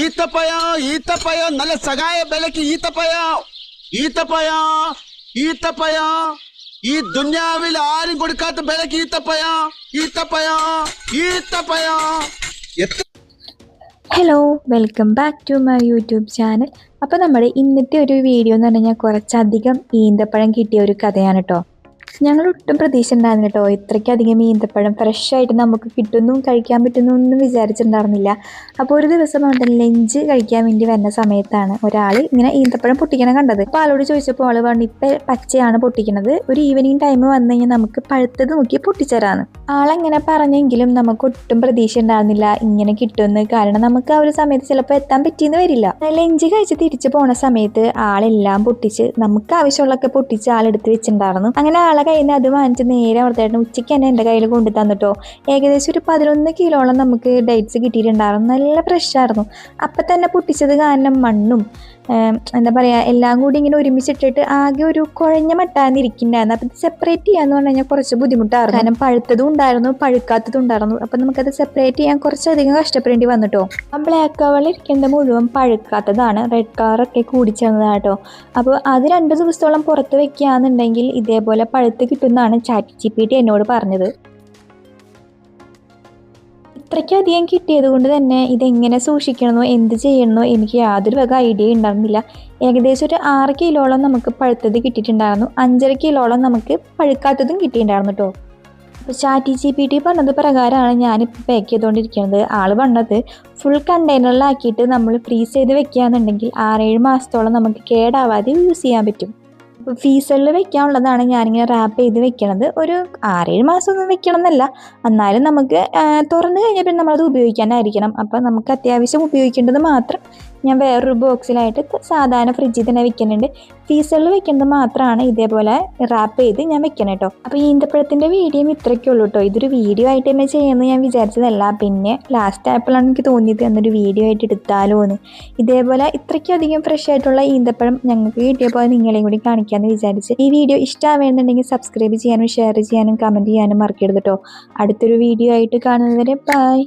ഈത്തപ്പഴം നല്ല സഹായ വിലക്ക് ഈത്തപ്പഴം ഈ ദുനിയാവിൽ ആരും കൊടുക്കാത്ത വിലക്ക് ഈത്തപ്പഴം. Hello, welcome back to my YouTube channel. അപ്പോൾ നമ്മുടെ ഇന്നത്തെ ഒരു വീഡിയോ എന്ന് പറഞ്ഞാൽ കുറച്ചധികം ഈന്തപ്പഴം കിട്ടിയ ഒരു കഥയാണ് കേട്ടോ. ഞങ്ങൾ ഒട്ടും പ്രതീക്ഷ ഉണ്ടായിരുന്നു കേട്ടോ, ഇത്രയ്ക്കധികം ഈന്തപ്പഴം ഫ്രഷായിട്ട് നമുക്ക് കിട്ടുന്നു കഴിക്കാൻ പറ്റുന്നു ഒന്നും വിചാരിച്ചിട്ടുണ്ടായിരുന്നില്ല. അപ്പോൾ ഒരു ദിവസം അവിടെ ലഞ്ച് കഴിക്കാൻ വേണ്ടി വരുന്ന സമയത്താണ് ഒരാൾ ഇങ്ങനെ ഈന്തപ്പഴം പൊട്ടിക്കണം കണ്ടത്. അപ്പോൾ ആളോട് ചോദിച്ചപ്പോൾ ആൾ പറഞ്ഞു ഇപ്പം പച്ചയാണ് പൊട്ടിക്കണത്, ഒരു ഈവനിങ് ടൈം വന്നു കഴിഞ്ഞാൽ നമുക്ക് പഴുത്തത് നോക്കി പൊട്ടിച്ചരാന്ന്. ആളെങ്ങനെ പറഞ്ഞെങ്കിലും നമുക്ക് ഒട്ടും പ്രതീക്ഷ ഉണ്ടായിരുന്നില്ല ഇങ്ങനെ കിട്ടുമെന്ന്. കാരണം നമുക്ക് ആ ഒരു സമയത്ത് ചിലപ്പോൾ എത്താൻ പറ്റിയെന്ന് വരില്ല. ലഞ്ച് കഴിച്ച് തിരിച്ചു പോണ സമയത്ത് ആളെല്ലാം പൊട്ടിച്ച് നമുക്ക് ആവശ്യമുള്ളതൊക്കെ പൊട്ടിച്ച് ആളെടുത്ത് വെച്ചിട്ടുണ്ടായിരുന്നു. അങ്ങനെ ആളെ കയ്യിൽ നിന്ന് അത് വാങ്ങിച്ച് നേരെ അവിടുത്തെ ഉച്ചയ്ക്ക് തന്നെ എൻ്റെ കയ്യിൽ കൊണ്ടു തന്നിട്ടോ. ഏകദേശം ഒരു 11 കിലോളം നമുക്ക് ഡേറ്റ്സ് കിട്ടിയിട്ടുണ്ടായിരുന്നു. നല്ല ഫ്രഷായിരുന്നു. അപ്പം തന്നെ പൊട്ടിച്ചത് കാരണം മണ്ണും എന്താ പറയുക എല്ലാം കൂടി ഇങ്ങനെ ഒരുമിച്ചിട്ടിട്ട് ആകെ ഒരു കുഴഞ്ഞ മട്ടാന്ന് ഇരിക്കുന്നുണ്ടായിരുന്നു. അപ്പം ഇത് സെപ്പറേറ്റ് ചെയ്യാന്ന് പറഞ്ഞു കഴിഞ്ഞാൽ കുറച്ച് ബുദ്ധിമുട്ടായിരുന്നു. കാരണം പഴുത്തതും ഉണ്ടായിരുന്നു പഴുക്കാത്തതും ഉണ്ടായിരുന്നു. അപ്പം നമുക്കത് സെപ്പറേറ്റ് ചെയ്യാൻ കുറച്ചധികം കഷ്ടപ്പെടേണ്ടി വന്നിട്ടോ. ആ ബ്ലാക്ക് കളറിൽ ഇരിക്കുന്നത് മുഴുവൻ പഴുക്കാത്തതാണ്, റെഡ് കളറൊക്കെ കൂടിച്ചേർന്നതാട്ടോ. അപ്പോൾ അത് 2 ദിവസത്തോളം പുറത്ത് വെക്കുകയാണെന്നുണ്ടെങ്കിൽ ഇതേപോലെ പഴുത്ത് കിട്ടുമെന്നാണ് ChatGPT എന്നോട് പറഞ്ഞത്. ഇത്രയ്ക്കധികം കിട്ടിയത് കൊണ്ട് തന്നെ ഇതെങ്ങനെ സൂക്ഷിക്കണമെന്നോ എന്ത് ചെയ്യണമെന്നോ എനിക്ക് യാതൊരു വക ഐഡിയ ഉണ്ടായിരുന്നില്ല. ഏകദേശം ഒരു 6 കിലോളം നമുക്ക് പഴുത്തത് കിട്ടിയിട്ടുണ്ടായിരുന്നു, 5.5 കിലോളം നമുക്ക് പഴുക്കാത്തതും കിട്ടിയിട്ടുണ്ടായിരുന്നു കേട്ടോ. അപ്പോൾ ChatGPT പറഞ്ഞത് പ്രകാരമാണ് ഞാനിപ്പോൾ പാക്ക് ചെയ്തുകൊണ്ടിരിക്കുന്നത്. ആൾ പറഞ്ഞത് ഫുൾ കണ്ടെയ്നറിലാക്കിയിട്ട് നമ്മൾ ഫ്രീസ് ചെയ്ത് വെക്കുകയാണെന്നുണ്ടെങ്കിൽ 6-7 മാസത്തോളം നമുക്ക് കേടാവാതെ യൂസ് ചെയ്യാൻ പറ്റും. അപ്പോൾ ഫ്രീസറിൽ വെക്കാനുള്ളതാണ് ഞാനിങ്ങനെ റാപ്പ് ചെയ്ത് വെക്കണത്. ഒരു 6-7 മാസമൊന്നും വെക്കണം എന്നല്ല, എന്നാലും നമുക്ക് തുറന്നു കഴിഞ്ഞാൽ പിന്നെ നമ്മളത് ഉപയോഗിക്കാനായിരിക്കണം. അപ്പോൾ നമുക്ക് അത്യാവശ്യം ഉപയോഗിക്കേണ്ടത് മാത്രം ഞാൻ വേറൊരു ബോക്സിലായിട്ട് സാധാരണ ഫ്രിഡ്ജിൽ തന്നെ വെക്കുന്നുണ്ട്. ഫ്രീസറിൽ വെക്കുന്നത് മാത്രമാണ് ഇതേപോലെ റാപ്പ് ചെയ്ത് ഞാൻ വെക്കണം കേട്ടോ. അപ്പോൾ ഈന്തപ്പഴത്തിൻ്റെ വീഡിയോ ഇത്രയൊക്കെ ഉള്ളൂ കേട്ടോ. ഇതൊരു വീഡിയോ ആയിട്ട് തന്നെ ചെയ്യുമെന്ന് ഞാൻ വിചാരിച്ചതല്ല. പിന്നെ ലാസ്റ്റ് ആയപ്പോഴാണ് എനിക്ക് തോന്നിയത് എന്നൊരു വീഡിയോ ആയിട്ട് എടുത്താലോ എന്ന്. ഇതേപോലെ ഇത്രയ്ക്കധികം ഫ്രഷ് ആയിട്ടുള്ള ഈന്തപ്പഴം ഞങ്ങൾക്ക് കിട്ടിയപ്പോൾ നിങ്ങളെയും കൂടി കാണിക്കാമെന്ന് വിചാരിച്ച്. ഈ വീഡിയോ ഇഷ്ടമാവുന്നുണ്ടെങ്കിൽ സബ്സ്ക്രൈബ് ചെയ്യാനും ഷെയർ ചെയ്യാനും കമൻറ്റ് ചെയ്യാനും മറക്കരുത് കേട്ടോ. അടുത്തൊരു വീഡിയോ ആയിട്ട് കാണുന്നതുവരെ ബൈ.